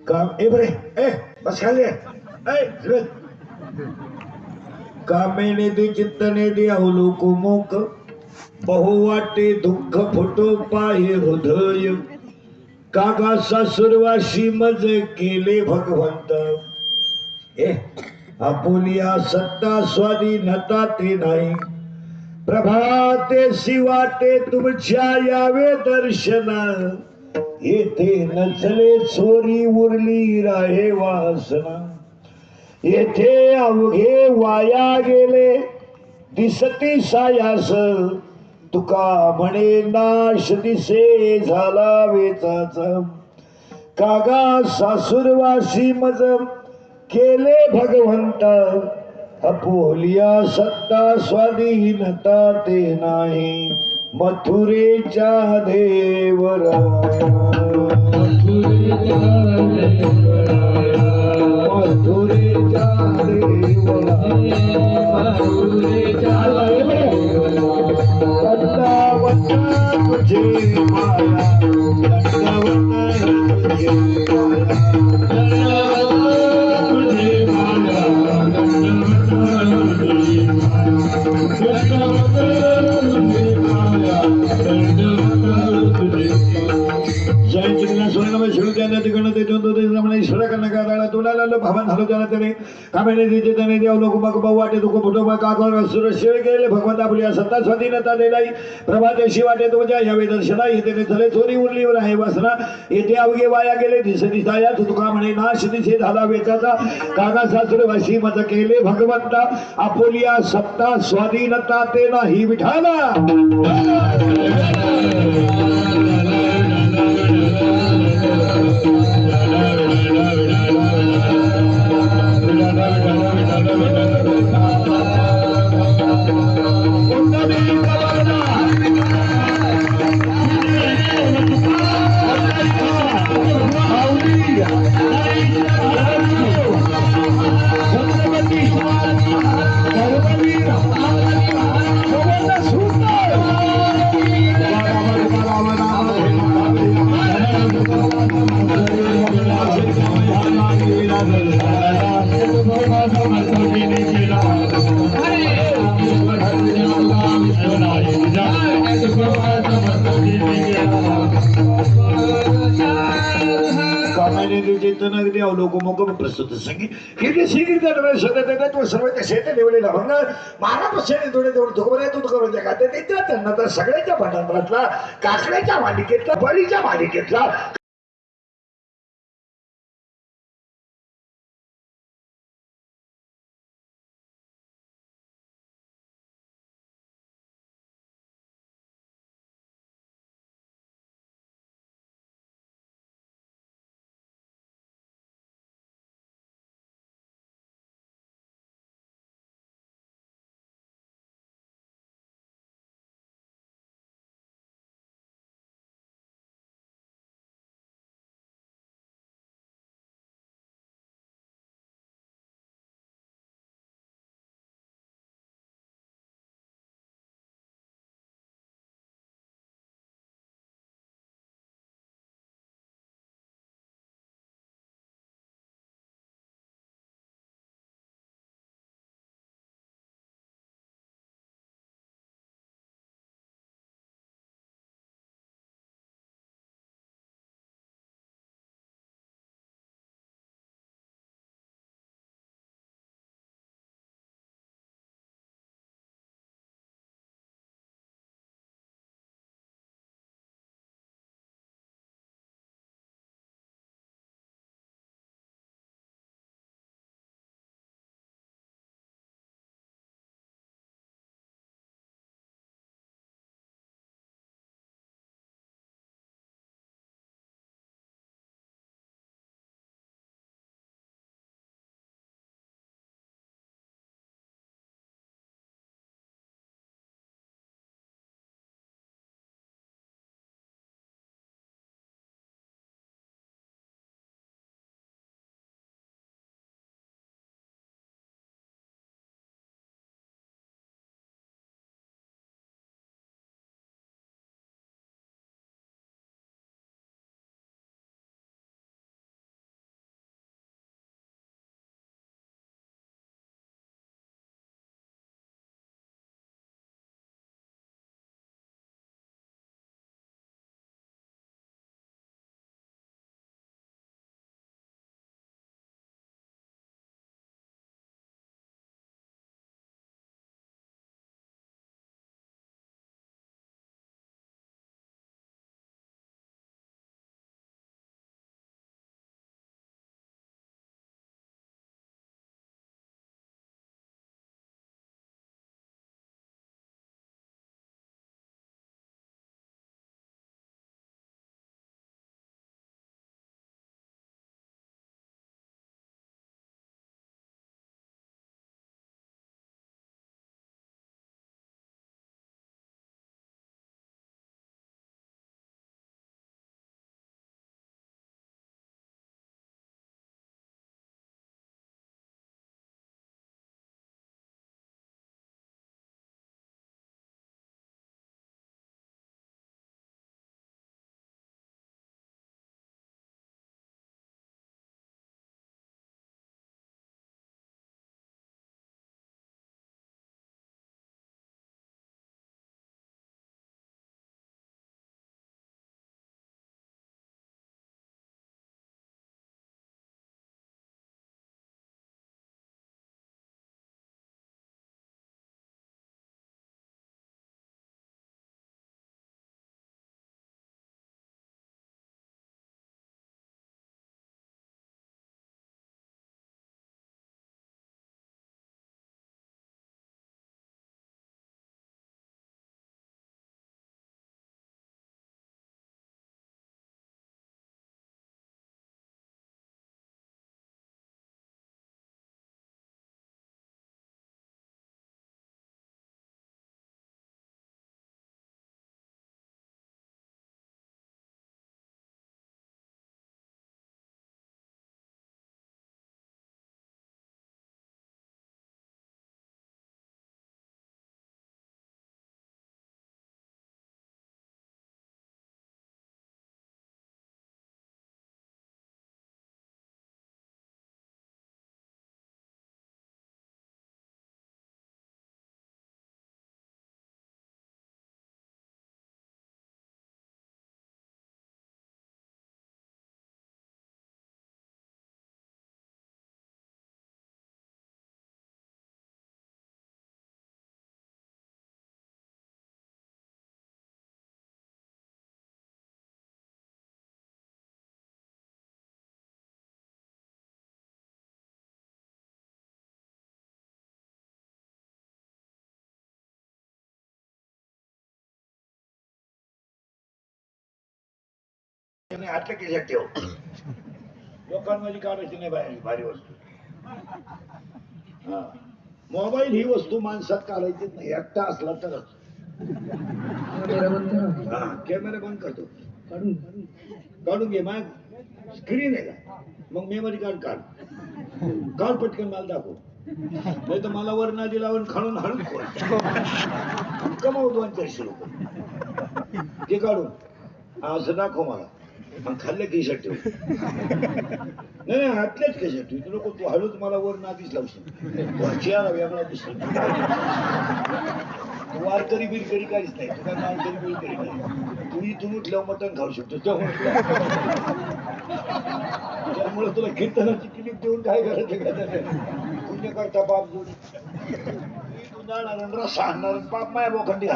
काम ए बरे ए बस खाली ए कामेने दे चित्तने दे अवलोक मोक बहु वाटे दुःख फुटो पाहे हृदय कागा सासुरवाशी मज केले भगवंत ए आपुलिया सत्ता स्वाधीनता ते नाही प्रभाते शिवाटे तुमच्या यावे दर्शना येथे नचले चोरी उरली राहे वासना येथे अवघे वाया गेले दिसती सायास तुका म्हणे नाश दिसे झाला वेचाचा कागा सासुरवासी मज केले भगवंता अपोलिया सत्ता स्वाधीनता ते नाही मथुरेच्या देवरा मथुरेच्या देवरा दंडावत तुझे माया दंडावत तुझे भगवंता आपल्या सत्ता स्वाधीनता दिलाई प्रभादेशी वाटे तुमच्या यावे दर्शना येथे झाले चोरी उरलीवर आहे वासना येथे अवघे वाया गेले दिसती साया तुका म्हणे नाश दिसे झाला वेचाचा कागा सासुरवासी मज केले भगवंता आपुलिया सत्ता स्वाधीनता ते नाही विठाला लोकमोक प्रस्तुत संगी हे शीघ्र सर्व शेत निवडलेला महाराष्ट्र थोडे तेवढं तुकडे तू करून द्या त्यांना तर सगळ्याच्या भांडणातला काकड्याच्या मालिकेतला बळीच्या मालिकेतला काढायचं नाही, आतल्या खिशात ठेव. लोकांमध्ये काढायची नाही बाहेर, भारी वस्तू. हा, मोबाईल ही वस्तू माणसात काढायचीच नाही, एकटा असला तरच. हा, कॅमेरा बंद करतो, काढून घे. मग स्क्रीन आहे का, मग मेमरी कार्ड काढ पटकन मला दाखव, नाही तर मला वर नादी लावून खाणून हाणून कमावतो 400 रुपये. ते काढून असं दाखव मला, मग खाल्ल्या खिशात ठेव. नाही आतल्याच खिशात ठेव. तू नको, तू हळूच मला वर नादीच लावशील, चेहरा वेगळा दिसतो. तू वारकरी बिरकरी काहीच नाही, तू काय मालकरी बिरकरी नाही. तू इथून उठल्यावर मटण खाऊ शकतो, त्यामुळे तुला कीर्तनाची क्लिप देऊन काय करायचं का? पुण्य करता बाप जोडी तू जाणार रस्सा आणणार, बाप माया बोखंडी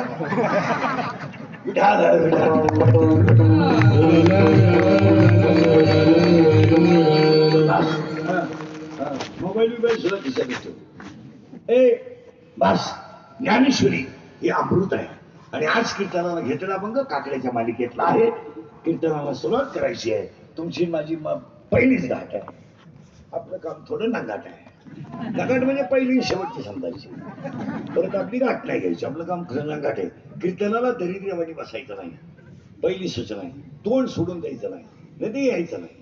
मोबाईल सुद्धा खिशात दिसतो. ए बस, ज्ञानेश्वरी हे अमृत आहे. आणि आज कीर्तनाला घेतला अभंग काकड्याच्या मालिकेतला आहे. कीर्तनाला सुरुवात करायची आहे. तुमची माझी पहिलीच घाट आहे. आपलं काम थोडं नंगाट आहे. नंगाट म्हणजे पहिली शेवटची समजायची, परत आपली घाट नाही घ्यायची. आपलं काम खरं नंगाट आहे. कीर्तनाला दरिद्र्यवाणी बसायचं नाही, पहिली सूचना आहे. तोंड सोडून द्यायचं नाही, नाही ते यायचं नाही.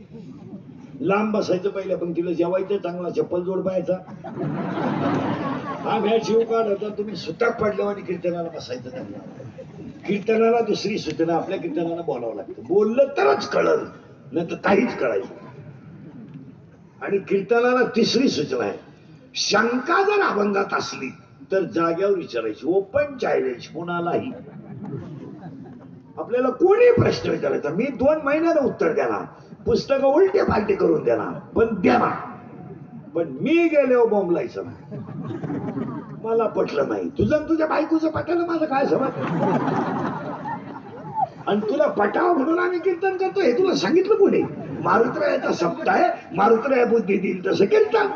लांब बसायचं, पहिल्या पंक्तीला जेवायचं, चांगला चप्पल जोड पाहायचा. हा भ्या शिव काढ होता, तुम्ही सुताक पडल्यावर आणि कीर्तनाला बसायचं त्यांना. कीर्तनाला दुसरी सूचना, आपल्या कीर्तनाला बोलावं लागतं. बोललं तरच कळलं, नाही तर काहीच कळायचं. आणि कीर्तनाला तिसरी सूचना आहे, शंका जर अभंगात असली तर जाग्यावर विचारायची, ओपन चॅलेंज कोणालाही. आपल्याला कोणी प्रश्न विचारायचा, मी 2 महिन्यानं उत्तर देणार, पुस्तकं उलटे पालटे करून देणार, पण देणार. पण मी गेल्यावर बोंबलायचं नाही. मला पटलं नाही, तुझं तुझ्या बायकोचं पटलं, माझं काय समज. आणि तुला पटाव म्हणून आम्ही कीर्तन करतो हे तुला सांगितलं कोणी? मारुतरायाचा सप्ताह आहे, मारुतराया बुद्धी देईल तसं कीर्तन.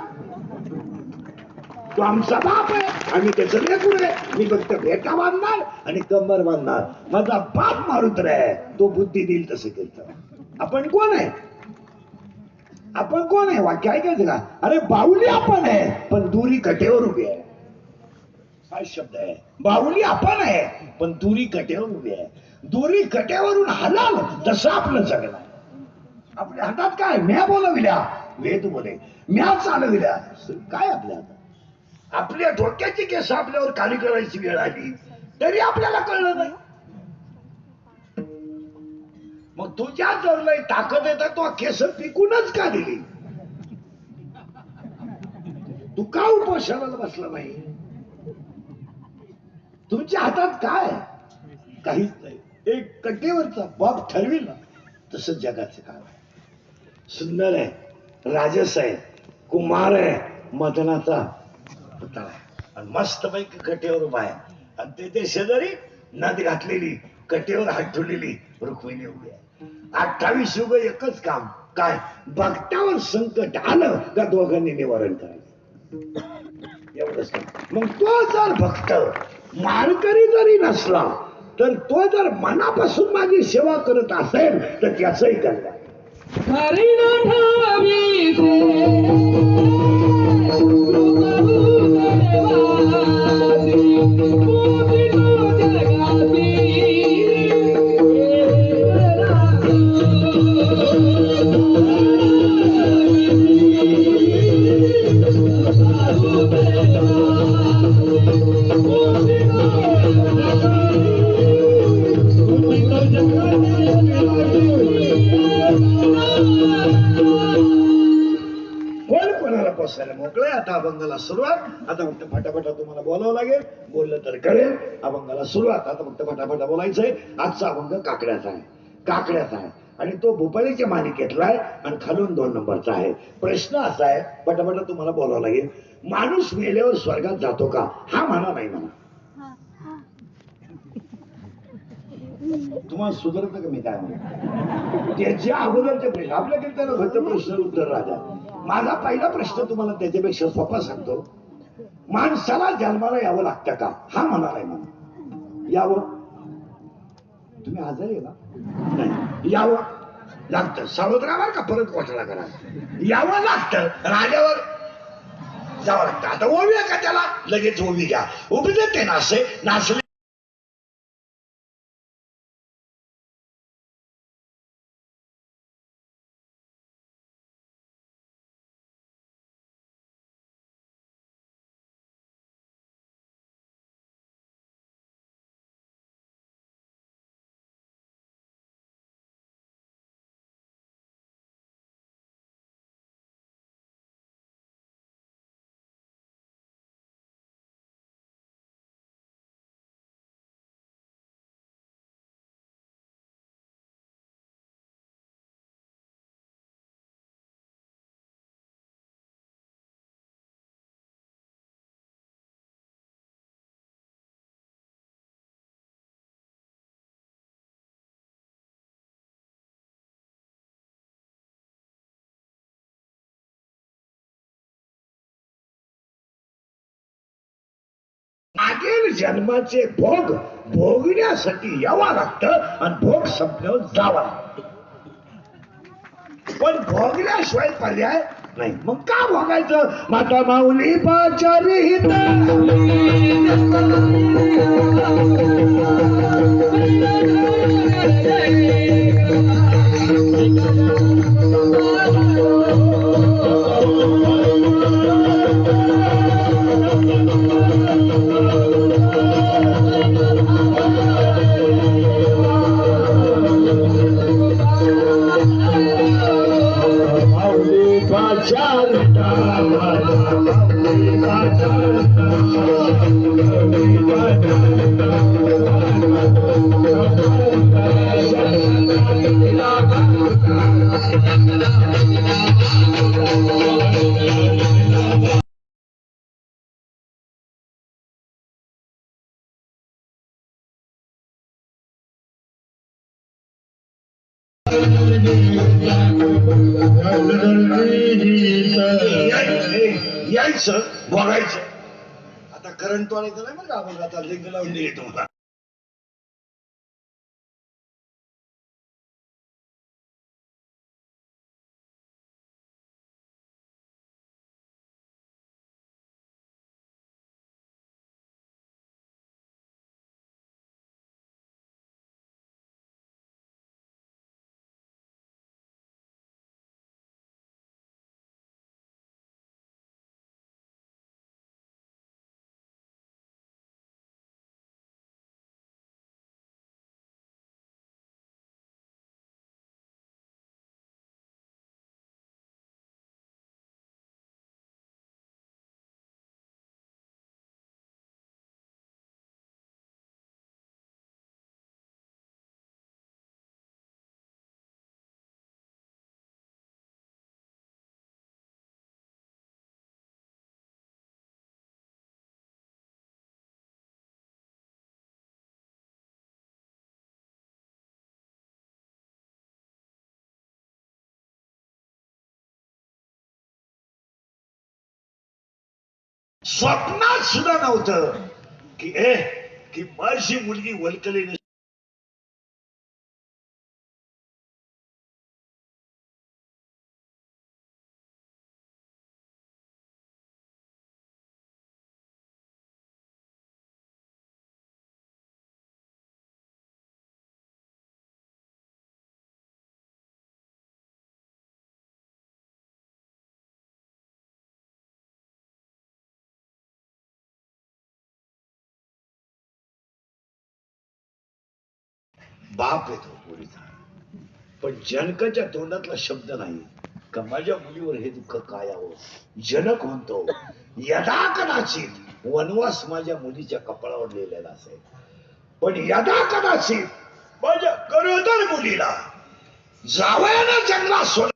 तो आमचा बाप आहे, आम्ही त्याचं लेकरू आहे. मी फक्त भेटा बांधणार आणि कंबर बांधणार. माझा बाप मारुतराय आहे, तो बुद्धी देईल तसं कीर्तन. आपण कोण आहे? आपण कोण आहे? वाक्य ऐकायचं का? अरे बाहुली आपण आहे, पण दुरी कटेवर उभी आहे. काय शब्द आहे? बाहुली आपण आहे, पण दुरी कटेवर उभी आहे. दोरी कट्यावरून हलाल तसं आपलं जगणं. आपल्या हातात काय? म्या बोलविल्या, वेद बोले, म्या चालविल्या, काय आपल्या हातात? आपल्या डोक्याची केस आपल्यावर खाली करायची वेळ आली तरी आपल्याला कळलं नाही. मग तुझ्या जर लय ताकद येतात, तो केस पिकूनच का दिली? तू का उपोषणाला बसला नाही? तुमच्या हातात काय? काहीच नाही. एक कटेवरचा बाप ठरविल ना तसं जगाचं काम आहे. सुंदर आहे, राजस आहे, कुमार आहे, मदनाचा पुतळा आहे, आणि मस्त पैकी कटेवर उभा आहे. आणि त्याच्या शेजारी नद घातलेली, कटेवर हात ठेवलेली रुक्मिणी उभी आहे. 28 युग एकच काम, काय? भक्तावर संकट आलं का दोघांनी निवारण करायचं, एवढंच. मग तो जर भक्त मानकरी जरी नसला तर तो जर मनापासून माझी सेवा करत असेल तर त्याचंही कल्याण. मोकळे. आता अभंगाला सुरुवात. आता फक्त फटाफटा तुम्हाला बोलावं लागेल, बोललं तर कळेल. अभंगाला सुरुवात. आता फक्त फटाफटा बोलायचंय. आजचा अभंग काकड्याचा आहे, काकड्याचा आहे, आणि तो भोपाळीच्या मालिकेतला आहे, आणि खालून 2 नंबरचा आहे. प्रश्न असा आहे, फटाफटा तुम्हाला बोलावं लागेल. माणूस मेल्यावर स्वर्गात जातो का? हा म्हणा, नाही म्हणा. तुम्हाला सुधारत का मी काय म्हणतो? त्याच्या अगोदरचे प्रश्न आपल्या कीर्तनाला फक्त प्रश्न उत्तर राजा. माझा पहिला प्रश्न तुम्हाला त्याच्यापेक्षा सोपा सांगतो. माणसाला जन्माला यावं लागतं का? हा म्हणा, नाही म्हणा. यावं. तुम्ही आजारी आहे ना? नाही. यावं. लागतं सावत्रावर का परत घोटाळा करा यावं लागतं राजावर जावं लागतं. आता ओवी का त्याला लगेच ओवी घ्या उभी देते नासे नाचले मागील जन्माचे भोग भोगण्यासाठी यावं लागतं आणि भोग संपल्यावर जावं लागतं. पण भोगल्याशिवाय पर्याय नाही. मग का भोगायचं माता माऊली पाचारी यायचं बघायचं. आता करंट वाढायचं नाही बरं का आपण आता लिंक लावून दिली तुम्हाला. स्वप्नात सुद्धा नव्हतं की माझी मुलगी वलकली बाप येतो मुलीचा. पण जनकाच्या तोंडातला शब्द नाही का माझ्या मुलीवर हे दुःख काय आहो. जनक म्हणतो यदा कदाचित वनवास माझ्या मुलीच्या कपाळावर लिहिलेला असेल पण यदा कदाचित माझ्या गरोदर मुलीला जावयानं जंगलात सोड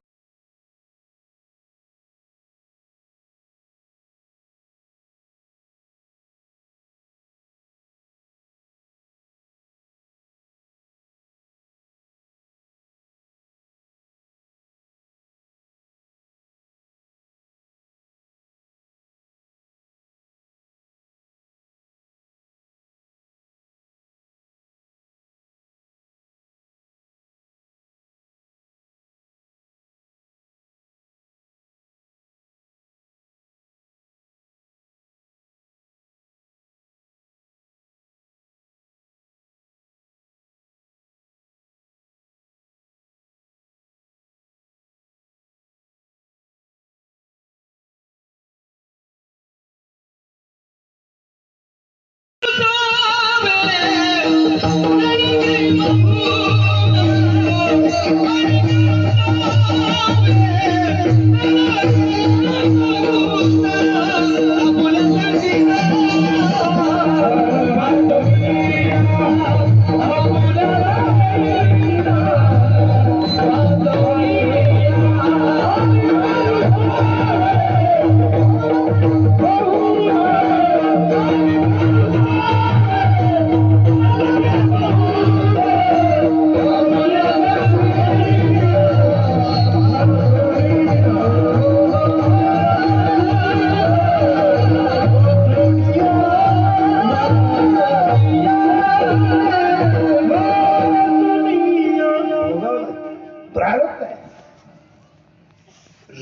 प्रारब्ध आहे.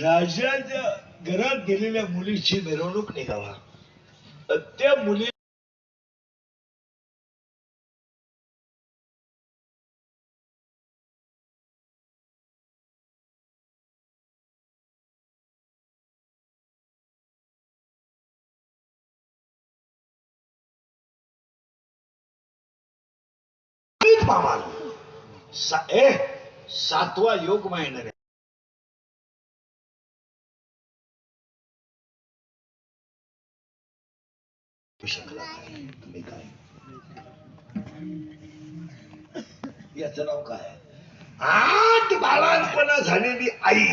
राजाच्या घरात गेलेल्या मुलीची मिरवणूक निघावा, त्या मुली मामा सातवा योग मायणार आहे. याचं नाव काय? आठ बाळांपणा झालेली आई.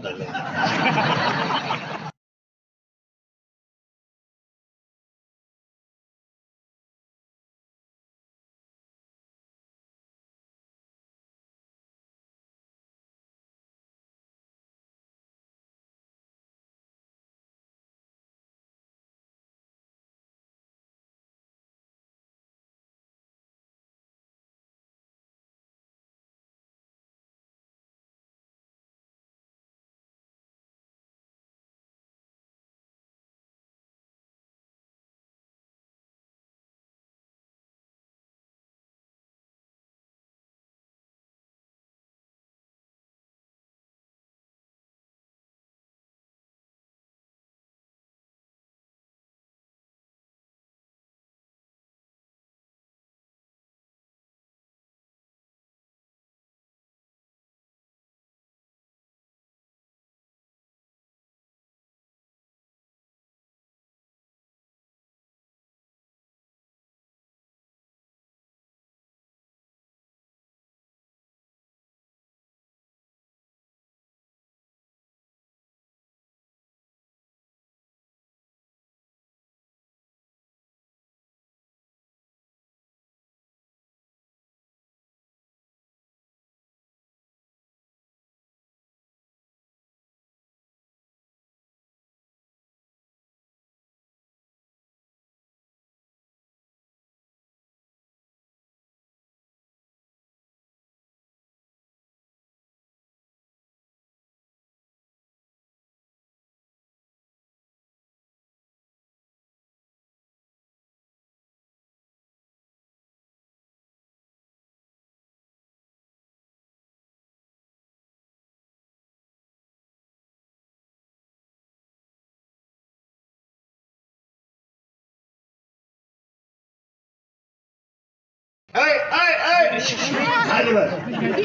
झाले.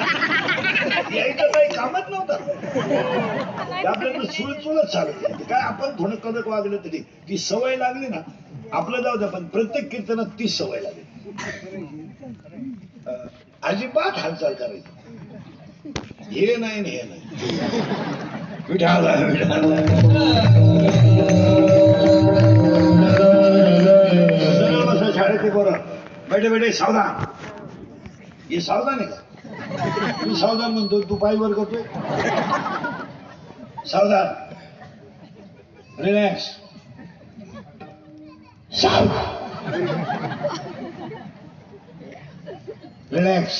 यायचं काही कामच नव्हतं. आपल्याला सुळ चुळच चालत काय आपण थोडं कडक वागलं तरी ती सवय लागली ना आपलं जाऊ द्या पण प्रत्येक कीर्तनात ती सवय लागली. अजिबात हालचाल करायची हे नाही हे नाही. विठाला शाळेचे बरं बैठे बैठे सावधान. हे सावधान आहे का? तू सावधान म्हणतो तू पाय वर करतोय. सावधान रिलॅक्स रिलॅक्स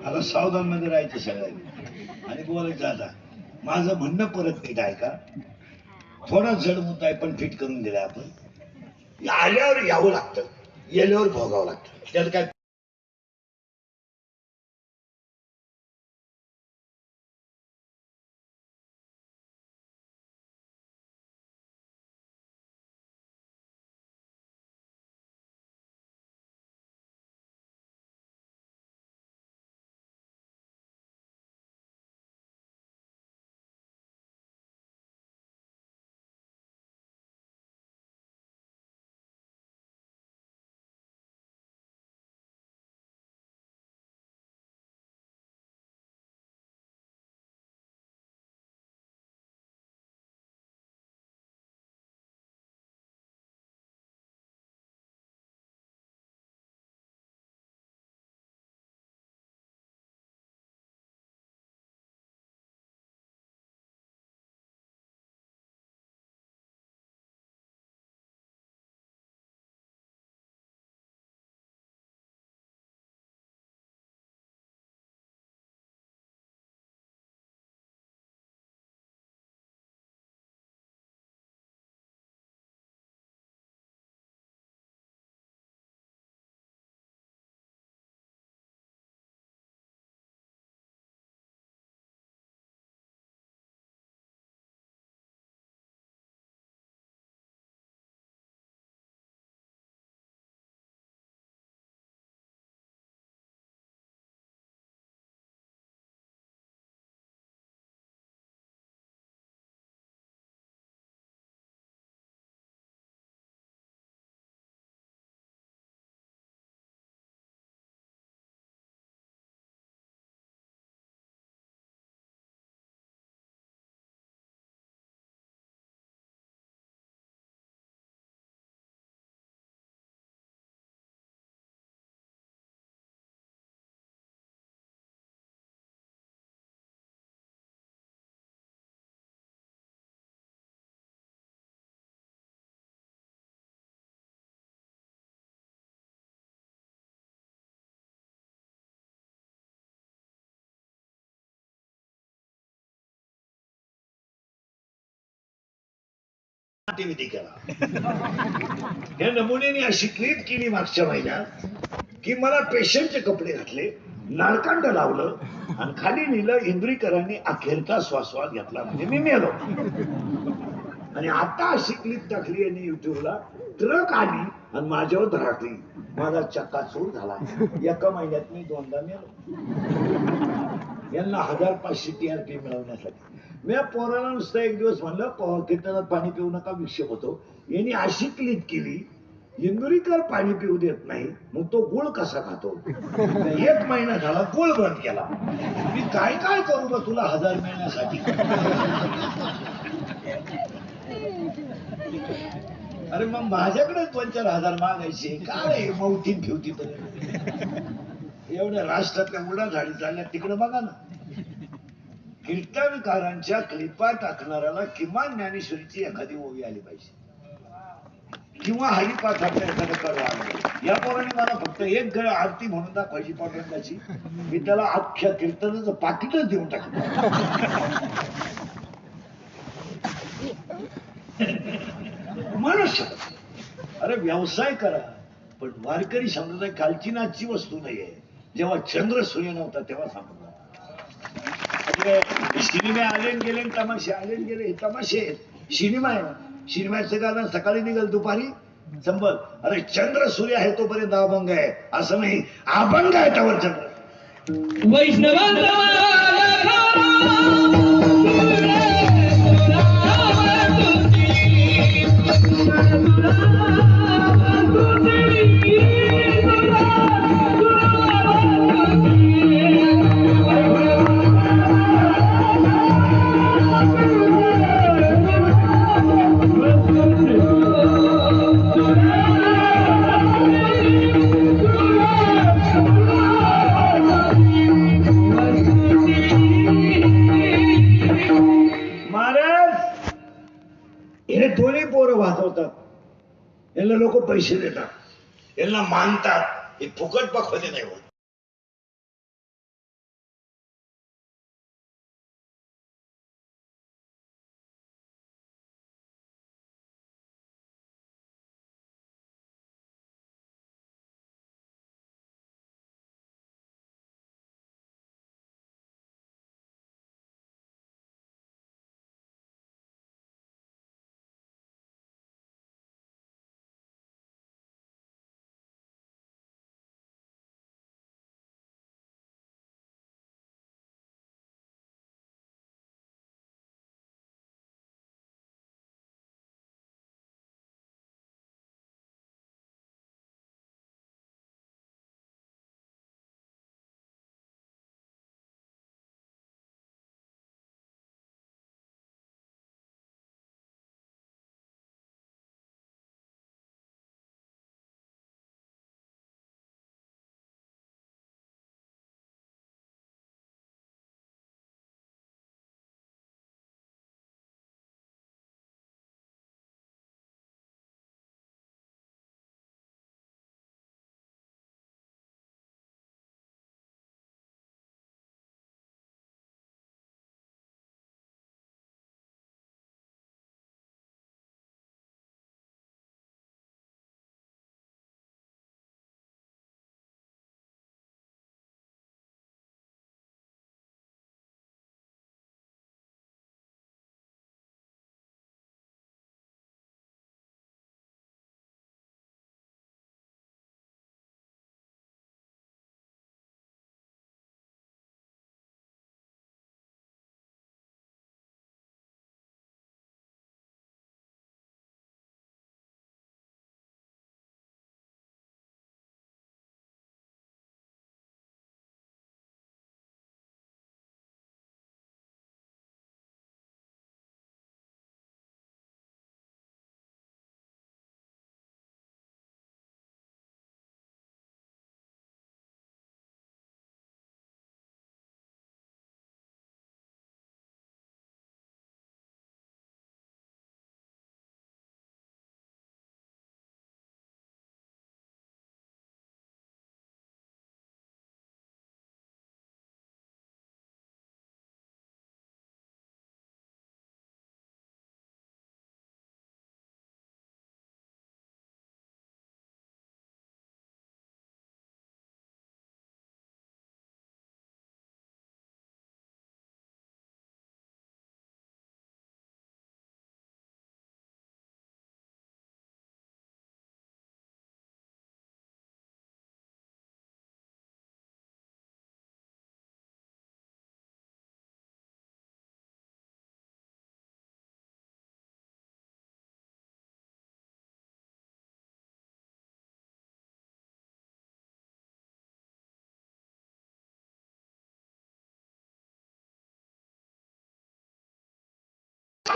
आता सावधान मध्ये राहायचं सगळ्यांनी आणि बोलायचं. आता माझं म्हणणं परत नीट ऐका. थोडा जड मुद्दा आहे पण फिट करून दिला आपण. आल्यावर यावं लागतं येल्यावर भोगावं लागतं त्याला काय नाट्यविधी केला. या नमुन्याने अशी क्लिप केली मागच्या महिन्यात की मला पेशंटचे कपडे घातले, नाळकांड लावलं आणि खाली लिहिलं इंद्रीकरांनी अखेरचा श्वासवास घेतला म्हणजे मी मेलो. आणि आता अशी क्लिप टाकली यांनी युट्यूबला, ट्रक आली आणि माझ्यावर धडकली, माझा चक्काचूर झाला. एका महिन्यात मी 2दा मेलो. यांना 1500 TRP मिळवण्यासाठी. मी पोराला नुसतं एक दिवस म्हणलं कीर्तनात पाणी पिऊ नका, विक्षेप होतो. यांनी अशी क्लिप केली, इंदुरीकर पाणी पिऊ देत नाही, मग तो गुळ कसा खातो. 1 महिना झाला गुळ बंद केला. मी काय काय करू बा तुला 1000 मिळण्यासाठी. अरे मग माझ्याकडे 2-4 हजार मागायचे काय मौतीन ठेवती पर्यंत. एवढ्या राष्ट्रातल्या उडा झाडी चालल्या तिकडे बघा ना. कीर्तनकारांच्या क्लिपा टाकणाऱ्याला किमान ज्ञानेश्वरीची एखादी ओवी आली पाहिजे किंवा हरिपाठातलं एखादं कडवं आलं. या पोराने मला फक्त एक गळ आरती म्हणून दाखवायची पांडुरंगाची, मी त्याला अख्ख्या कीर्तनाचं पाकिटच देऊन टाकलं. मनुष्य अरे व्यवसाय करा, पण वारकरी समजा कालची नाचची वस्तू नाहीये. जेव्हा चंद्र सूर्य नव्हता तेव्हा समजा सिनेमे आले गेले, तमाशे आले गेले. हे तमाशे सिनेमा आहे. सिनेमाचं गाणं सकाळी निघाल दुपारी संपल. अरे चंद्र सूर्य आहे तोपर्यंत अभंग आहे असं नाही, अभंग आहे त्यावर चंद्र. हे दोन्ही पोरं वाजवतात, यांना लोक पैसे देतात, यांना मानतात. हे फुकट पाखवते नाही होत.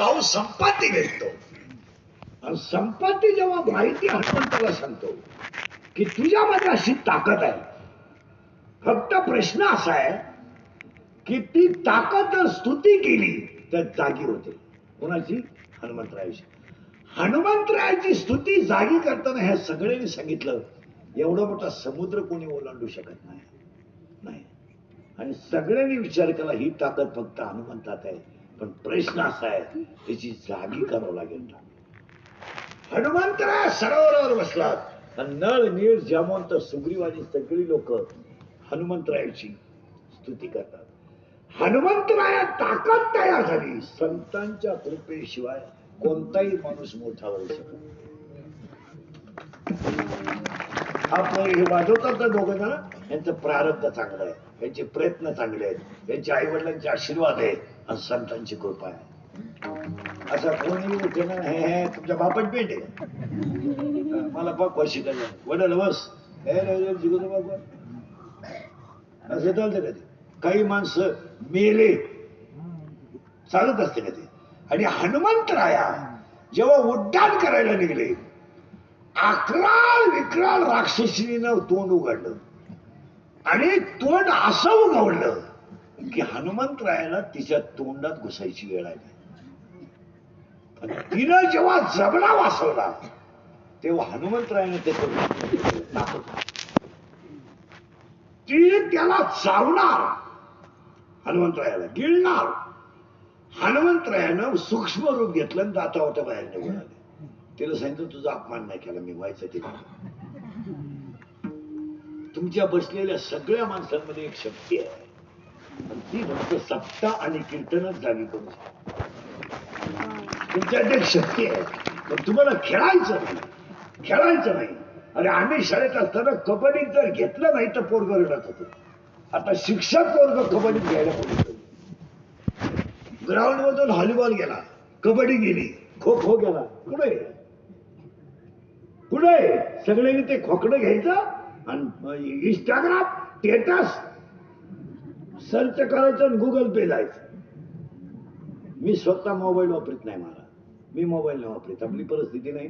भाऊ संपाती भेटतो आणि संपाती जेव्हा माहिती हनुमंताला सांगतो की तुझ्यामध्ये अशी ताकद आहे, फक्त प्रश्न असा आहे की ती ताकद जर स्तुती केली तर जागी होते. कोणाची? हनुमंतरायाची. हनुमंतरायाची स्तुती जागी करताना ह्या सगळ्यांनी सांगितलं एवढा मोठा समुद्र कोणी ओलांडू शकत नाही. आणि सगळ्यांनी विचार केला ही ताकद फक्त हनुमंतात आहे, पण प्रश्न असा आहे त्याची जागी करावं लागेल. हनुमंतराय सरोवरावर बसलात आणि नळ नीळ जामवंत सुग्रीवानी सगळी लोक हनुमंतरायाची स्तुती करतात. हनुमंतराया ताकद तयार झाली. संतांच्या कृपेशिवाय कोणताही माणूस मोठा होऊ शकतो. आपलं हे वाजवतात ना दोघं जण, यांचं प्रारब्ध चांगलं आहे, यांचे प्रयत्न चांगले आहेत, यांच्या आई वडिलांचे आशीर्वाद आहे आणि संतांची कृपा आहे. असा कोणी उठे ना हे तुमच्या बापाची पेट आहे मला बघ वर्षी काय वडल बस असं चालतं कधी. काही माणसं मेले चालत असते कधी. आणि हनुमंतराया जेव्हा उड्डाण करायला निघले, अकराळ विक्राळ राक्षसीनं तोंड उघडलं आणि तोंड असं उघडलं की हनुमंतरायाला तिच्या तोंडात घुसायची वेळ आली. तिनं जेव्हा जबडा वासवला तेव्हा हनुमंतरायाने ते ती त्याला चावणार, हनुमंतरायाला गिळणार. हनुमंतरायानं सूक्ष्म रूप घेतलं आणि दातावाटा बाहेर निघून आले. तिला सांगितलं तुझा अपमान नाही केला मी, व्हायचं ते. तुमच्या बसलेल्या सगळ्या माणसांमध्ये एक शक्ती आहे, ती फक्त सप्ता आणि कीर्तनच जागी करू शकते. तुमच्यात एक शक्ती आहे, पण तुम्हाला खेळायचं नाही. अरे आम्ही शाळेत असताना कबड्डीत जर घेतलं नाही तर पोरग रडत होतो. आता शिक्षक पोरग कबड्डीत घ्यायला पोरग. ग्राउंड मधून व्हॉलीबॉल गेला, कबड्डी गेली, खो खो गेला, कुठे सगळ्यांनी ते खोकडं घ्यायचं आणि इंस्टाग्राम स्टेटस सर्च करायचं आणि गुगल पे जायचं. मी स्वतः मोबाईल वापरत नाही, मी मोबाईल नाही वापरत. आपली परिस्थिती नाही.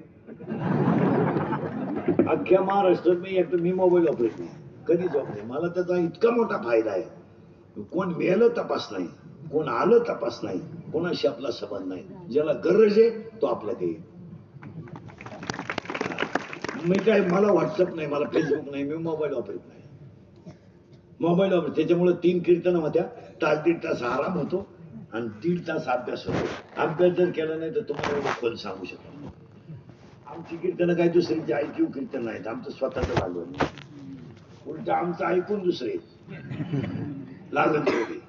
अख्ख्या महाराष्ट्रात मी मोबाईल वापरत नाही, कधीच वापरत. मला त्याचा इतका मोठा फायदा आहे. कोण मेलं तपास नाही, कोण आलं तपास नाही, कोणाशी आपला संबंध नाही. ज्याला गरज आहे तो आपल्याकडे येईल. मी काय, मला व्हॉट्सअप नाही, मला फेसबुक नाही, मी मोबाईल वापरत नाही. मोबाईल वापरत त्याच्यामुळे 3 कीर्तन होत्या, तास 1.5 तास आराम होतो आणि 1.5 तास अभ्यास होतो. अभ्यास जर केला नाही तर तुम्हाला एवढं खोल सांगू शकतो. आमची कीर्तन काय दुसरीची ऐकू कीर्तन नाहीत, आमचं स्वतःच लागलं. उलट आमचं ऐकून दुसरे लागत होते.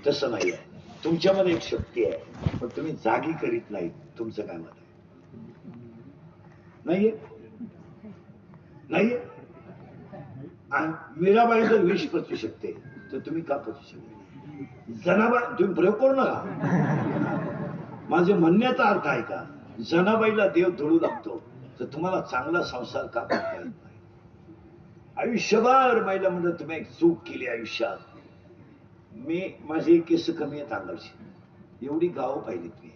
तसं नाही आहे. तुमच्यामध्ये एक शक्ती आहे, पण तुम्ही जागी करीत नाही. तुमचं काय मत आहे? नाहीये. मीराबाई जर 20 पचू शकते तर तुम्ही का पचू शकता? जनाबाई, तुम्ही प्रयोग करू नका. माझे म्हणण्याचा अर्थ आहे का, जनाबाईला देव धुळू लागतो तर तुम्हाला चांगला संसार का करता येत नाही? आयुष्यभर महिला म्हणत तुम्ही एक चूक केली आयुष्यात. माझे केस कमी आहेत अंगाची, एवढी गावं पाहिलीत मी.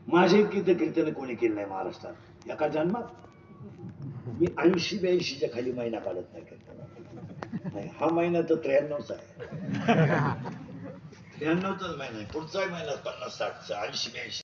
माझे इतकी कीर्तन कोणी केलं नाही महाराष्ट्रात एका जन्मात. मी 80-82च्या खाली महिना काढत नाही. हा महिना तर 93चा आहे. 93चाच महिना आहे. पुढचा महिना 50-60चा, 80-82.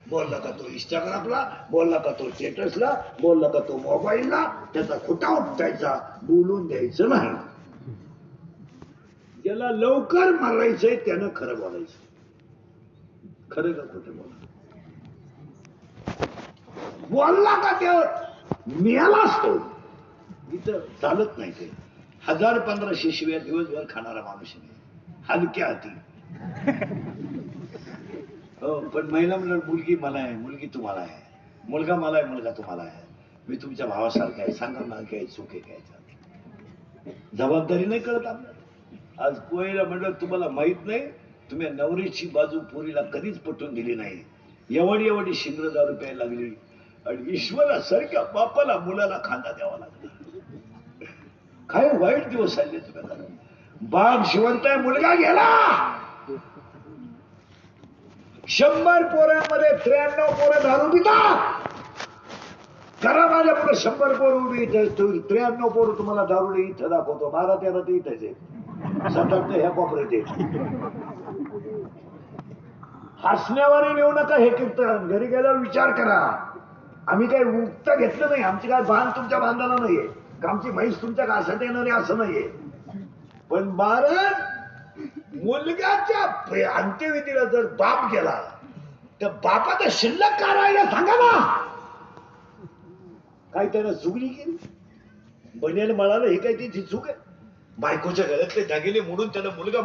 बोलला का तो इंस्टाग्रामला, बोलला का तो स्टेटसला, बोलला का तो मोबाईलला, त्याचा खुटा उपटायचा, बोलून द्यायचं नाही. ज्याला लवकर मारायचंय त्यानं खरं बोलायचं. खरं का खोटं बोला, बोलला का ते मेलाच तो. इथं चालत नाही ते. 1000-1500 शिव्या दिवसभर खाणारा माणूस नाही, हलक्या हाती. हो, पण महिला म्हणणार मुलगी मला आहे, मुलगी तुम्हाला आहे, मुलगा मला आहे, मुलगा तुम्हाला आहे, मी तुमच्या भावासारखा आहे, सांगा ना काय चूक आहे काय. जबाबदारी नाही कळत आपल्याला. आज पोहेला म्हणलं तुम्हाला माहित नाही, तुम्ही नवरीची बाजू पोरीला कधीच पटवून दिली नाही. एवढी एवढी शिंद्र दारू प्यायला लागली आणि ईश्वरासारख्या बापाला मुलाला खांदा द्यावा लागला. काय वाईट दिवस आले तुम्हाला. बाप जिवंत आहे, मुलगा गेला. 100 पोरांमध्ये 93 पोरं दारू पितात. करा माझ्या पुढे 100 पोरं उभी, इथं 93 पोरं तुम्हाला दारू इथं दाखवतो. 12-13 ते इथंच आहे, 7-8 ह्या कोपऱ्यात आहे. हसण्यावारी नेऊ नका हे कीर्तन. घरी गेल्यावर विचार करा. आम्ही काही उक्त घेतलं नाही, आमची काय बांध तुमच्या बांधाला नाहीये, आमची म्हैस तुमच्या घासात येणारी असं नाहीये. पण मुलगाच्या अंत्यविधीला जर बाप गेला तर बापाचा शिल्लक करायला सांगा ना. काय त्यानं चुगली केली, बनेल म्हणाला हे काय ती चूक आहे. बायकोच्या घरातले दागिने मोडून त्याला मुलगा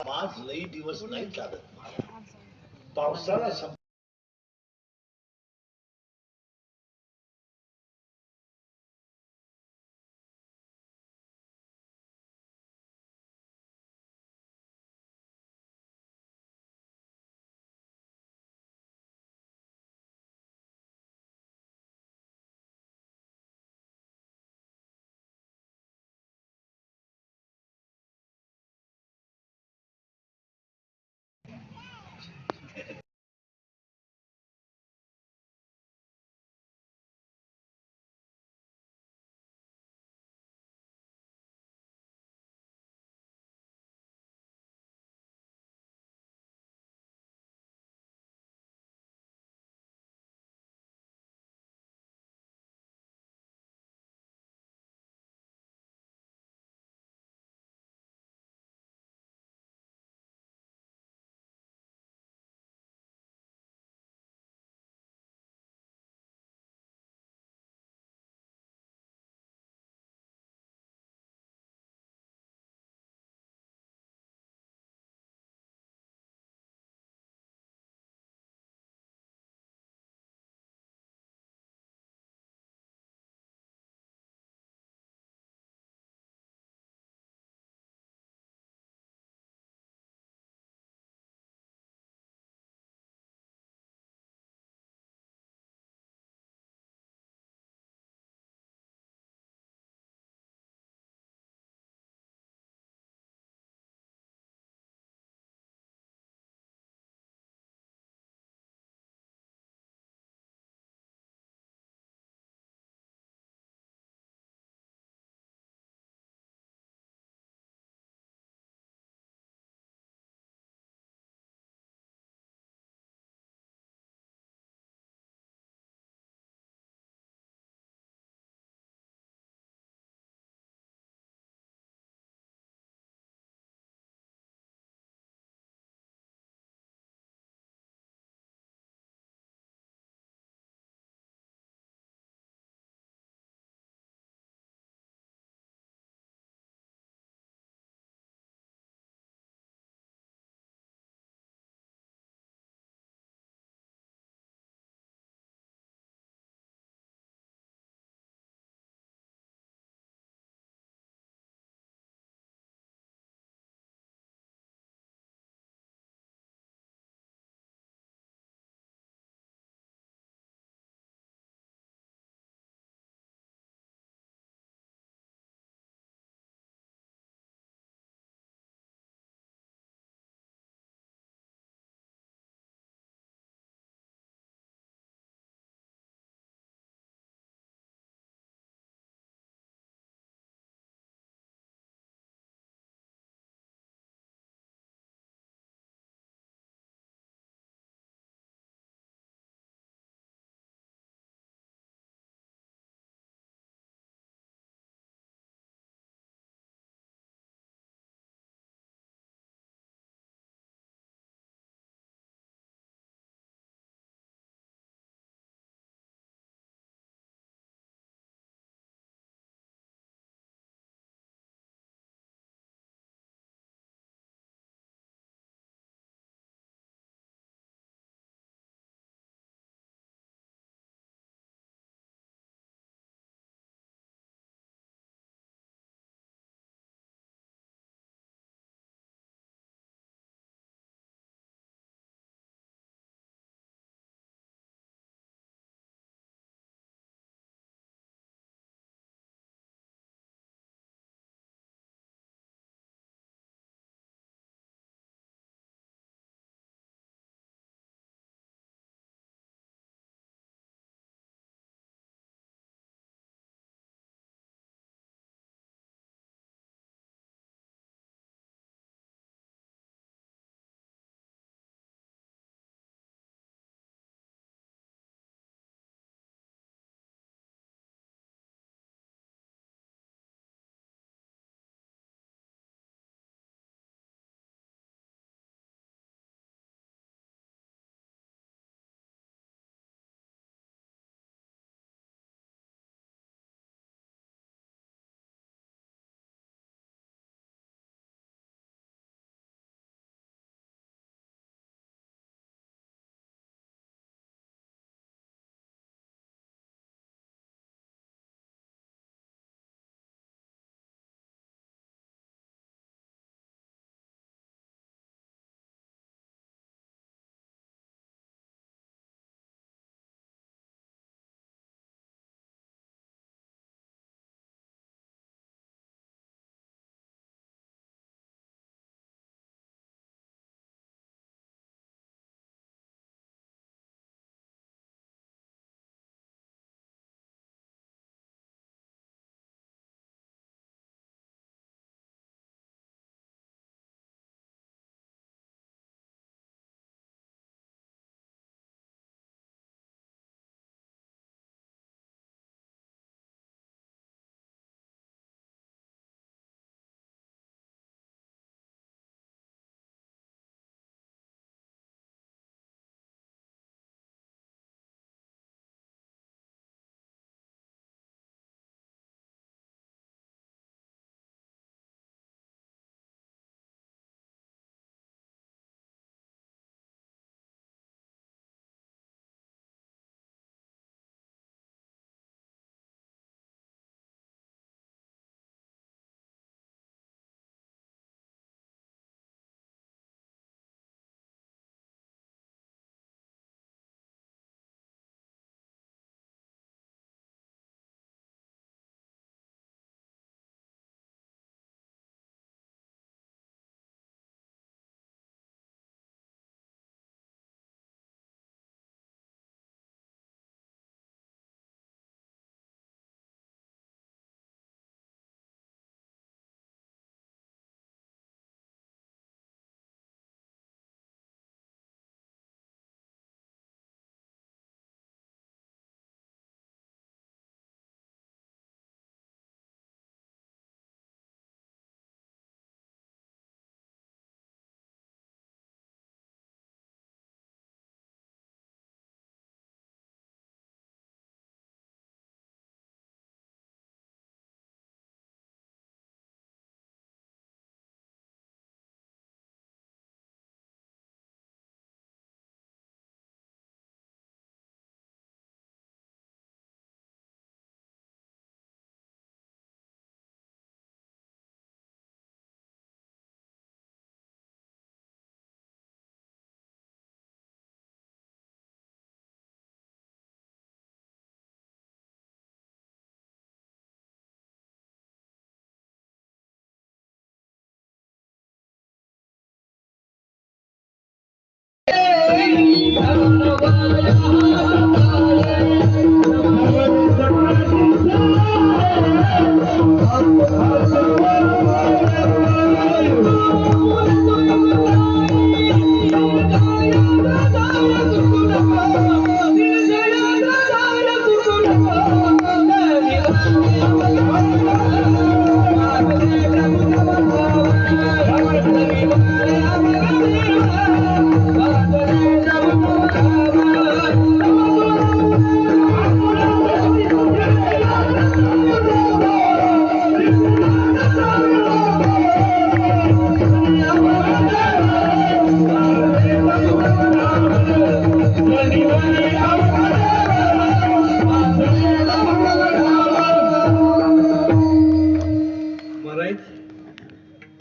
आज लई दिवस नाही चालत. पावसाळा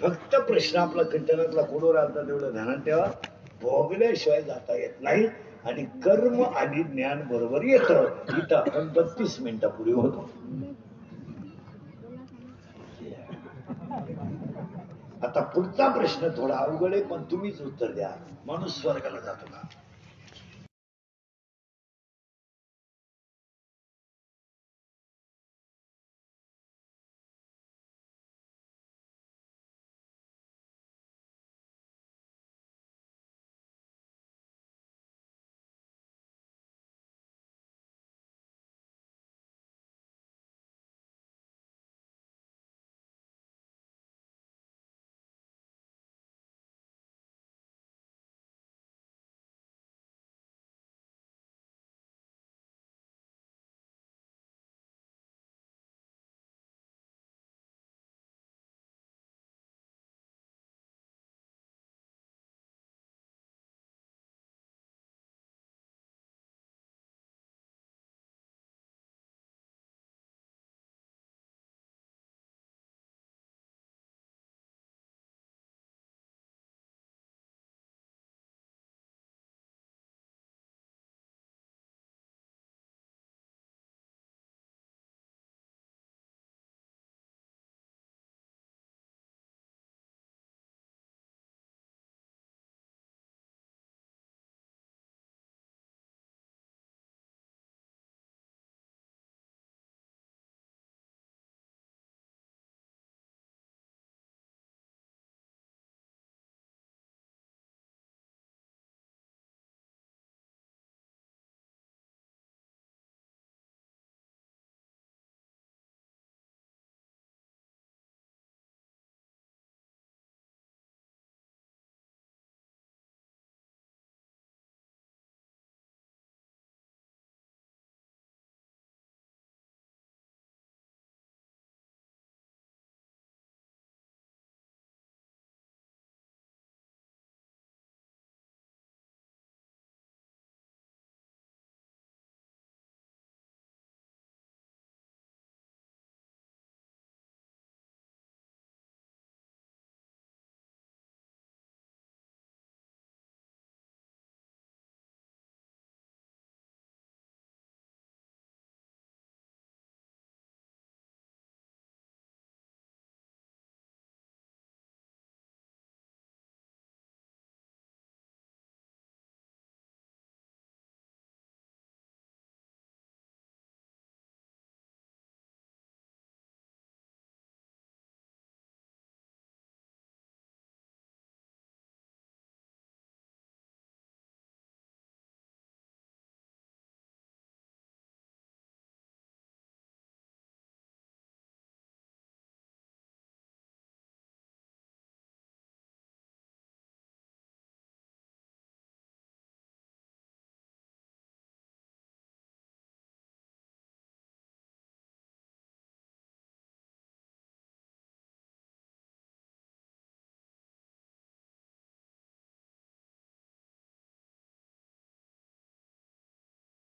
फक्त प्रश्न आपला कंटनातला कुडवर आलता तेवढं ध्यानात ठेवा. भोगल्याशिवाय जाता येत नाही आणि कर्म आणि ज्ञान बरोबर येत. इथं आपण 32 मिनिटापूर्वी होतो. आता पुढचा प्रश्न थोडा अवघड आहे, पण तुम्हीच उत्तर द्या. माणूस स्वर्गाला जातो का?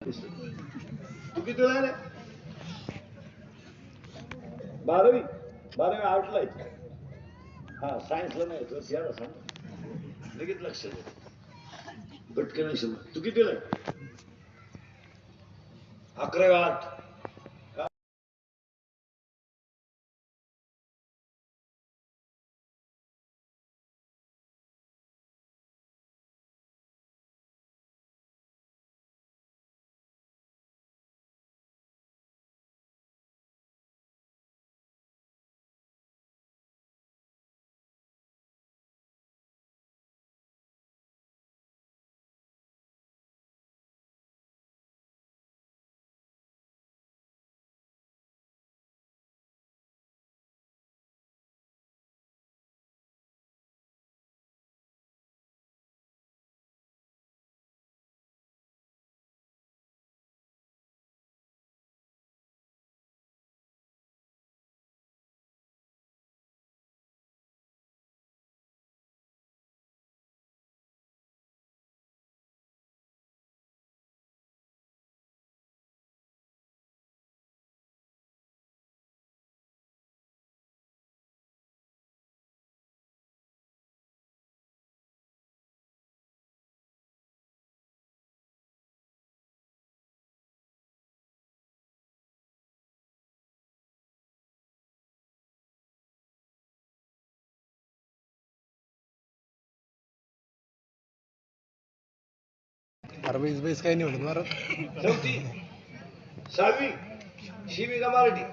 तू किती वेळा रे? 12वी 12वी आउटला आहे. हा सायन्सला नाही तर याला सांग लगेच लक्ष दे. पटकन तू किती वेळा? 11वी 8. अरे बेस काही नाही म्हणत मार. चौथी 6वी शिवी का मराठी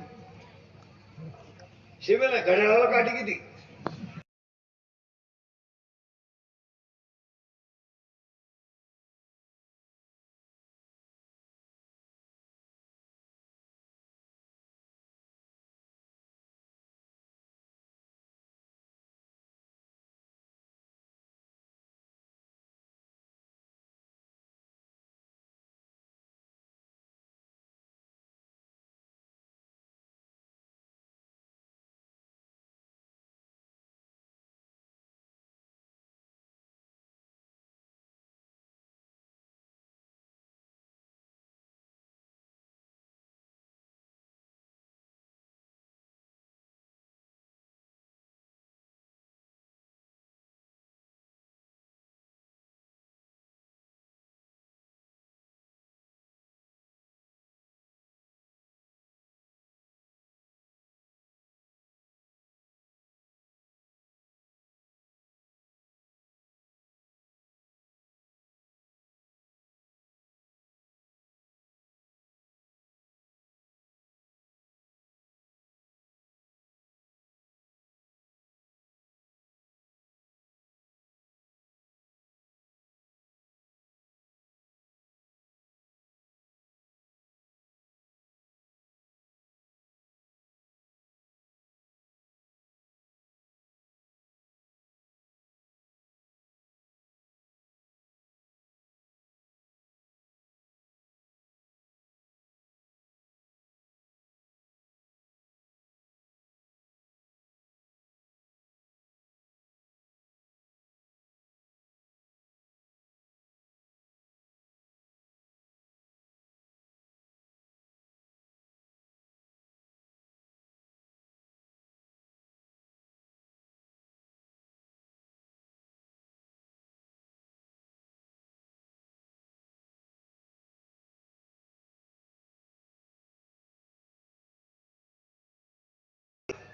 शिवेला घड्याळाला काठी किती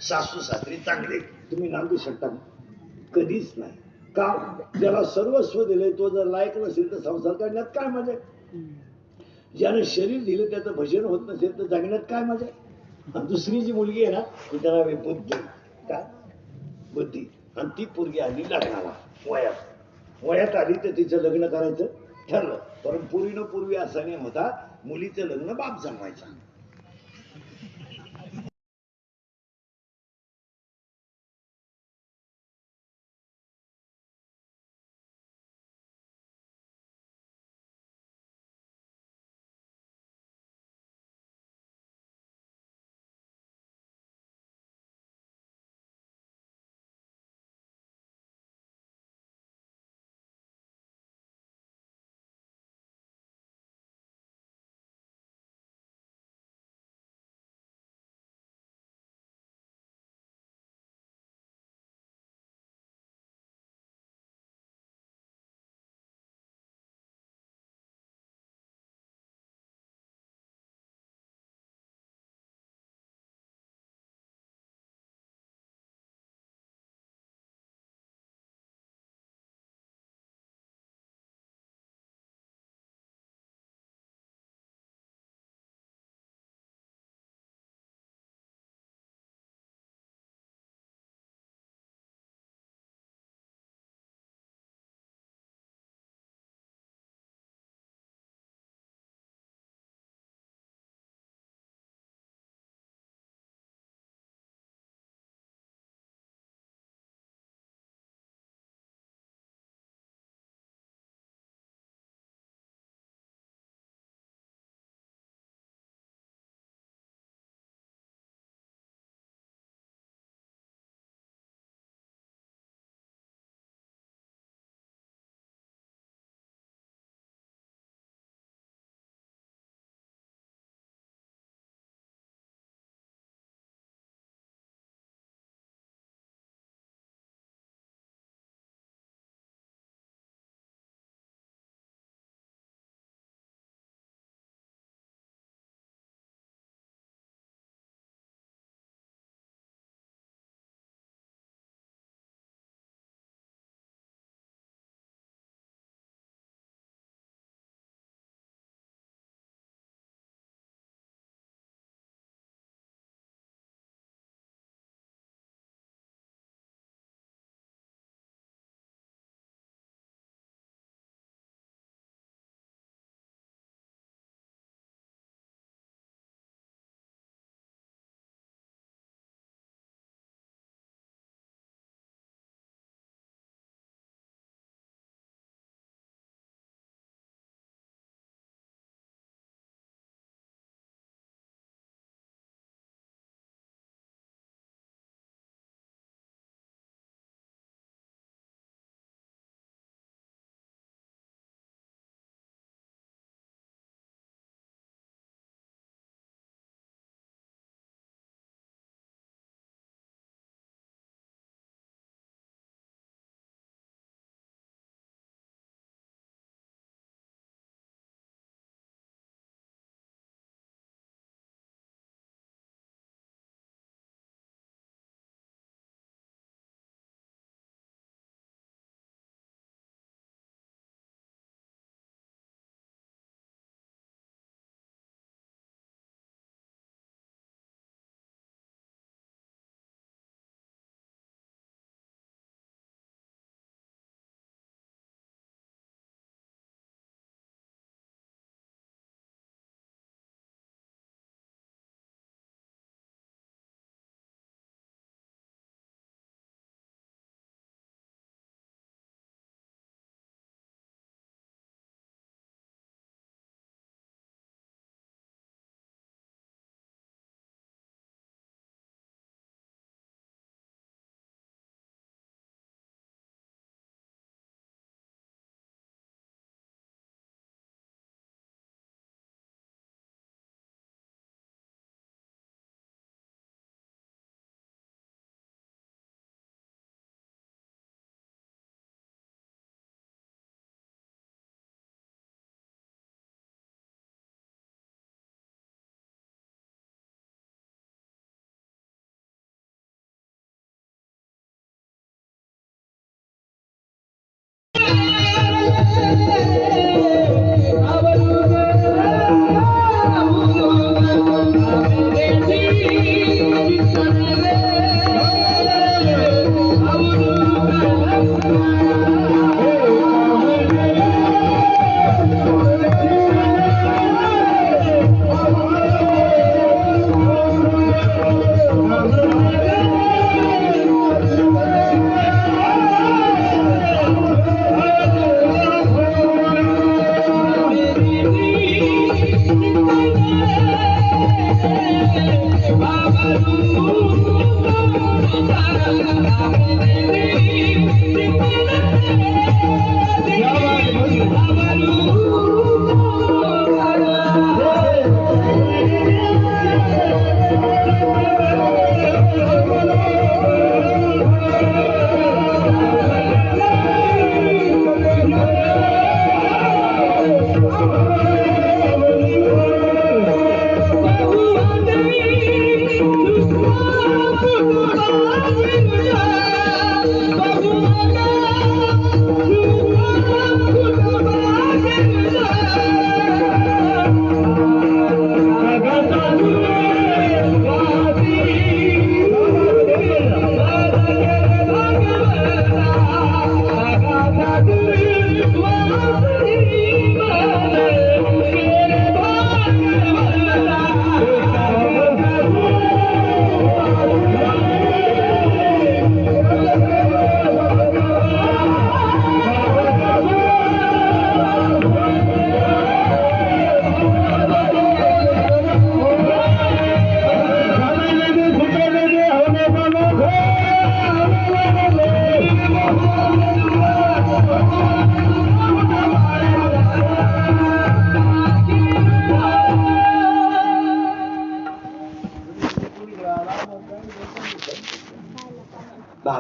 सासू सासरी चांगले तुम्ही नांदू शकता कधीच नाही का ज्याला सर्वस्व दिले तो जर लायक नसेल तर संसार करण्यात काय मजा आहे? ज्याने शरीर दिलं त्याचं भजन होत नसेल तर जगण्यात काय मजा आहे? आणि दुसरी जी मुलगी आहे ना ती त्याला बुद्धी काय बुद्धी आणि ती पोरगी आली लग्नाला वयात आली तर तिचं लग्न करायचं ठरलं पण पूर्वी असा नियम होता मुलीचं लग्न बाप जमवायचा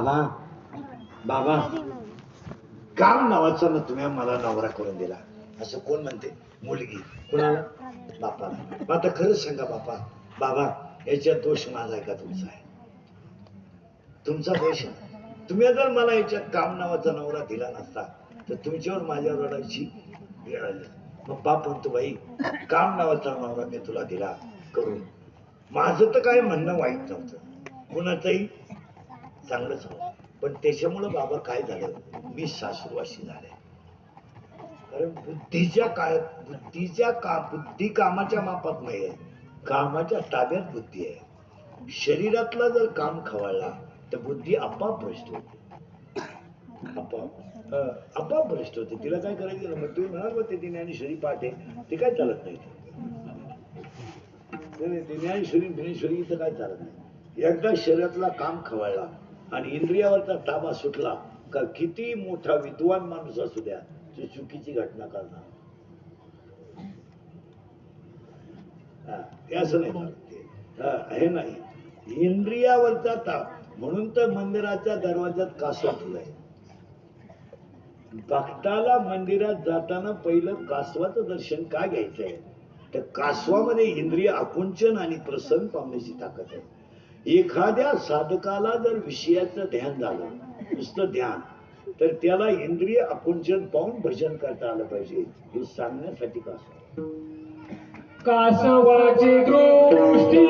बाबा बाबा काम नावाचा ना तुम्ही मला नवरा करून दिला असं कोण म्हणते? मुलगी. कुणाला? बापाला. आता खरंच सांगा बापा बाबा याच्यात दोष माझा आहे का तुमचा आहे? तुमचा दोष आहे. तुम्ही जर मला याच्यात काम नावाचा नवरा दिला नसता तर तुमच्यावर माझ्यावर रडायची वेळ आली. मग बाप म्हणतो बाई काम नावाचा नवरा मी तुला दिला करून. माझं तर काय म्हणणं वाईट नव्हतं, कुणाचंही चांगलंच होतं, पण त्याच्यामुळं बाबा काय झालं मी सासूरवाशी झाले. कारण बुद्धी कामाच्या मापात नाही आहे, कामाच्या ताब्यात बुद्धी आहे. शरीरातला जर काम खवळला तर बुद्धी आपोआप भ्रष्ट होते, आपोआप भ्रष्ट होते. तिला काय करायचं ना? मग तुम्ही म्हणाल ते ज्ञानेश्वरी पाठ आहे ते काय चालत नाही. ज्ञानेश्वरी ज्ञानेश्वरी इथं काय चालत नाही. एकदा शरीरातला काम खवळला आणि इंद्रियावरचा ताबा सुटला का किती मोठा विद्वान माणूस असू द्या तो चुकीची घटना करणार. असं नाही हे नाही. इंद्रियावरचा ताप म्हणून तर मंदिराच्या दरवाज्यात कासव ठेवलाय. भक्ताला मंदिरात जाताना पहिलं कासवाचं दर्शन का घ्यायचंय? तर कासवामध्ये इंद्रिय आकुंचन आणि प्रसन्न पावण्याची ताकद आहे. एखाद्या साधकाला जर विषयाचं ध्यान झालं, नुसतं ध्यान, तर त्याला इंद्रिय आकुंचन पाहून भजन करता आलं पाहिजे हे सांगण्यासाठी कासव. कासवाची दृष्टी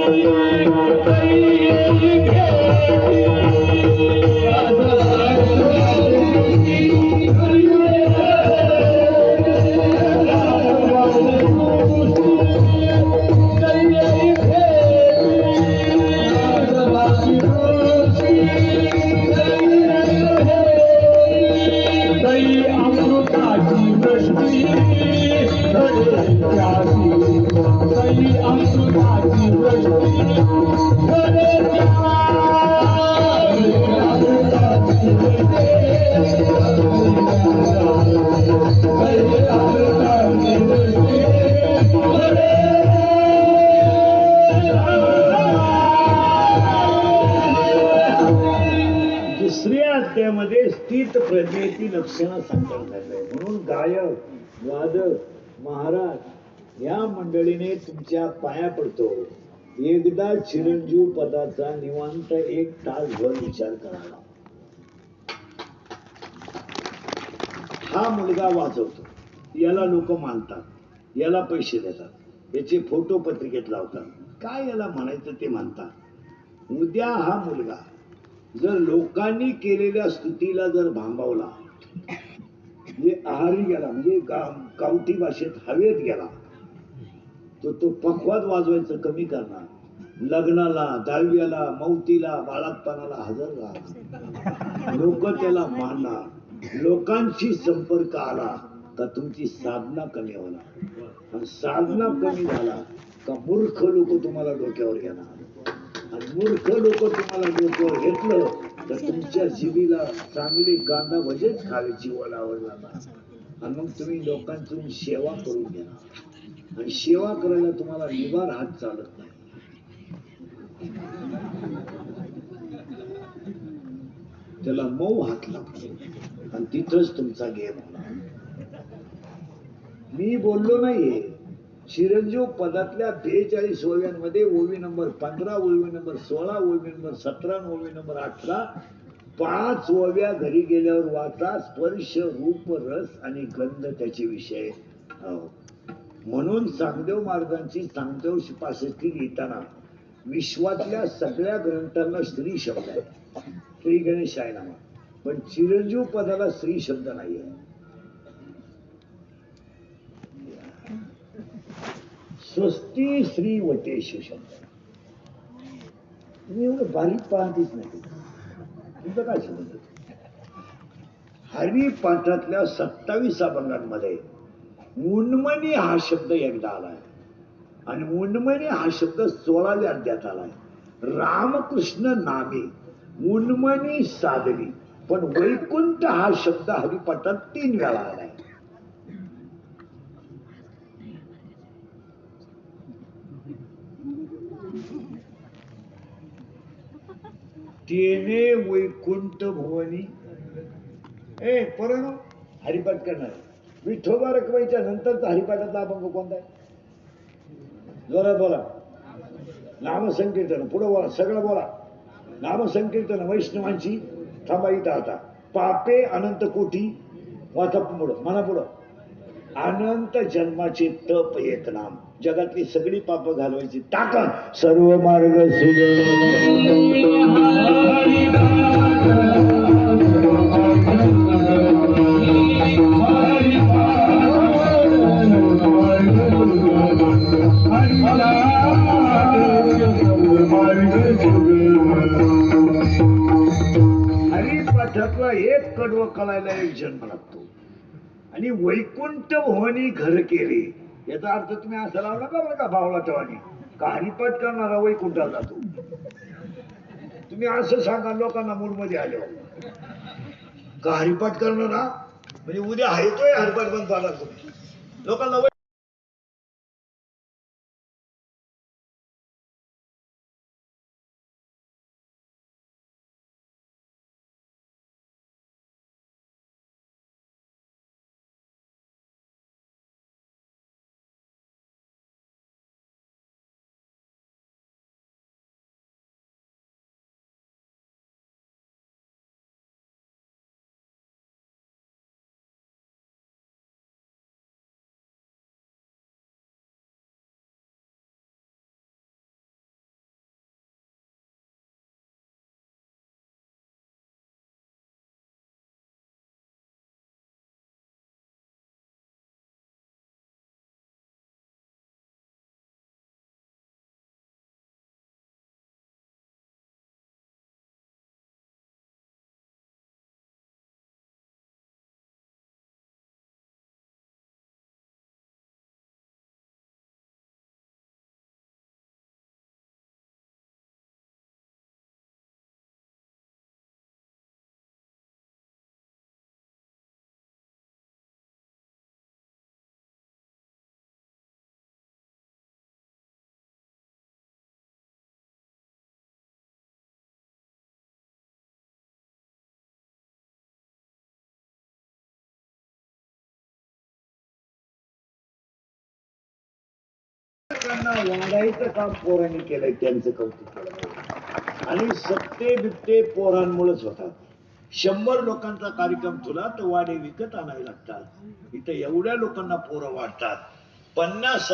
मध्ये स्थित प्रज्ञेची लक्षणं सांगण्यात आली. म्हणून गायक वादक महाराज या मंडळीने तुमच्या पाया पडतो, एकदा चिरंजीव पदाचा निवांत 1 तासभर विचार करावा. हा मुलगा वाजवतो, याला लोक मानतात, याला पैसे देतात, याचे फोटो पत्रिकेत लावतात, काय याला म्हणायचं ते म्हणतात. उद्या हा मुलगा जर लोकांनी केलेल्या स्तुतीला जर भांबावला, म्हणजे आहारी गेला, म्हणजे गावठी भाषेत हवेत गेला, तर तो पखवाद वाजवायचं कमी करणार, लग्नाला, दहाव्याला, मौतीला, बाळातपणाला हजर राहणार, लोक त्याला मानणार. लोकांशी संपर्क आला का तुमची साधना कमी होणार, आणि साधना कमी झाला का मूर्ख लोक तुम्हाला डोक्यावर घेणार, आणि मूर्ख लोक तुम्हाला डोक्यावर घेतलं तर तुमच्या जिभेला चांगली कांदा भजेच खायची ओलावर जाणार, आणि मग तुम्ही लोकांतून सेवा करून घेणार, आणि सेवा करायला तुम्हाला निवार हात चालत नाही. त्याला मऊ हात लागतो आणि तिथंच तुमचा गेम होणार. मी बोललो नाहीये, चिरंजीव पदातल्या 42 ओव्यांमध्ये ओवी नंबर 15, ओवी नंबर 16, ओवी नंबर 17, ओवी नंबर 18, 5 ओव्या घरी गेल्यावर वाचा. स्पर्श, रूप, रस आणि गंध त्याचे विषय. म्हणून चांगदेव महाराजांची चांगदेव 65 लिहिताना विश्वातल्या सगळ्या ग्रंथांना स्त्री शब्द आहे, श्री गणेश आहे नामा, पण चिरंजीव पदाला स्त्री शब्द नाहीये. स्वस्ती श्री वटेश शब्द. तुम्ही एवढं बारीक पाहतीच नाही, तुमचं काय समजत? हरिपाठातल्या 27 अभंगांमध्ये उन्मनी हा शब्द एकदा आलाय, आणि उन्मनी हा शब्द 16व्या अध्यायात आलाय. रामकृष्ण नामे उन्मनी साधली, पण वैकुंठ हा शब्द हरिपाठात 3 वेळा आलाय. तेने वैकुंठ भुवनी ए पोरांनो हरिपाठ करणार विठोबा रखवायच्या नंतरचा हरिपाठातला अभंग कोणता आहे? जोरात बोला. नामसंकीर्तन. पुढे बोला, सगळं बोला. नामसंकीर्तन वैष्णवांची. थांबा इथं आता. पापे अनंत कोटी. वाचा पुढं, म्हणा पुढं. अनंत जन्माचे तप एक नाम. जगातली सगळी पाप घालवायची ताकद. सर्व मार्ग हरिपाठातला एक कडवं कळायला एक जन्म लागतो. आणि वैकुंठ भुवनी घर केले याचा अर्थ तुम्ही असा लावला नका बरं का भावला ठेवानी का हरिपाठ करणारा वैकुंठाला जातो. तुम्ही असं सांगा लोकांना मूड मध्ये आले का हरिपाठ करणारा म्हणजे उद्या हायतोय हरिपाठ बंद पाला तुम्ही लोकांना. वाढायचं काम पोरांनी केलंय त्यांचं कौतुक केलं. आणि सत्ते बित्ते पोरांमुळेच होतात. 100 लोकांचा कार्यक्रम तुला तर वाडे विकत आणावे लागतात. इथं एवढ्या लोकांना पोरं वाटतात. 50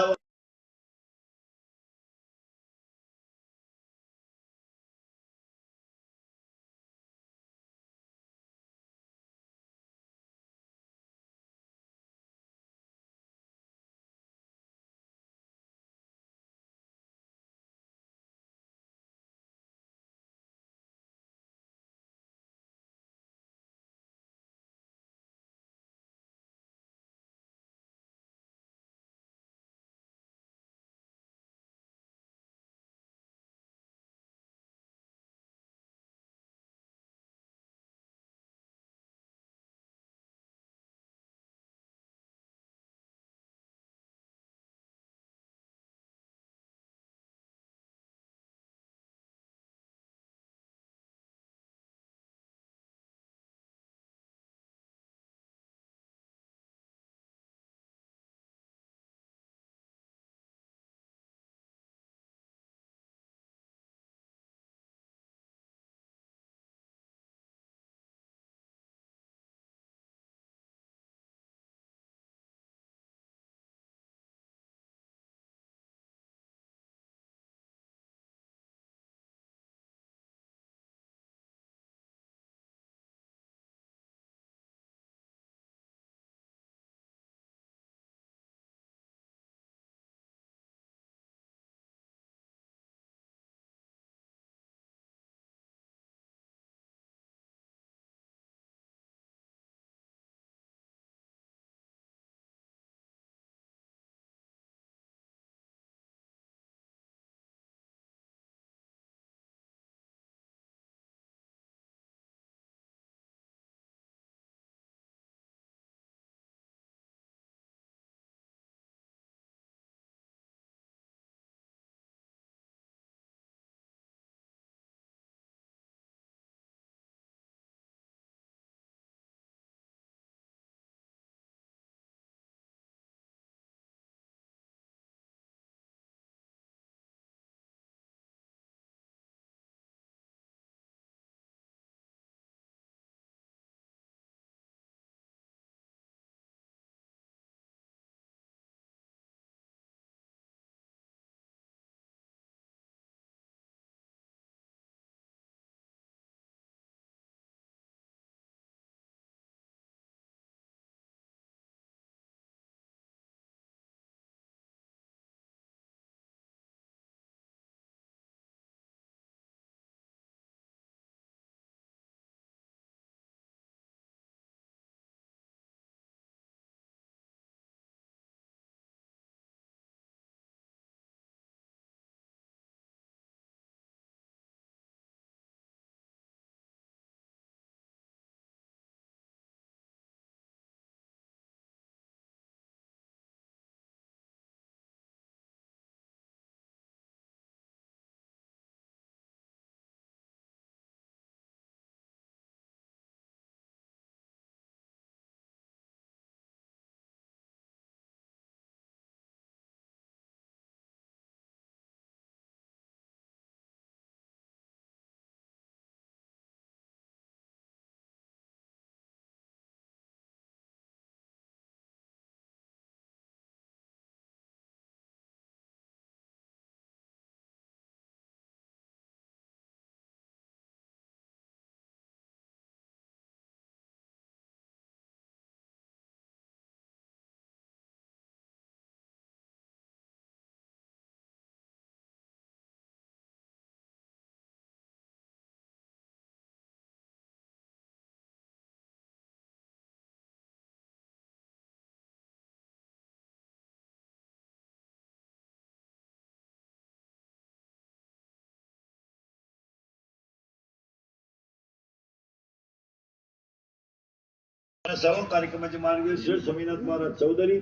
सर्व कार्यक्रमाचे माननीय श्री स्वामीनाथ महाराज चौधरी,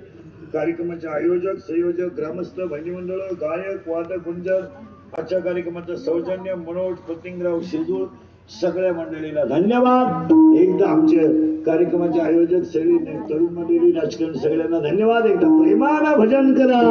कार्यक्रमाचे आयोजक संयोजक ग्रामस्थ भजनी मंडळ गायक वादक गुंजर, आजच्या कार्यक्रमाचं सौजन्य मनोज पतिंगराव शिजूळ सगळ्या मंडळीला धन्यवाद. एकदा आमचे कार्यक्रमाचे आयोजक सगळे तरुण मंडळी राजकारण सगळ्यांना धन्यवाद. एकदा प्रेमानं भजन करा.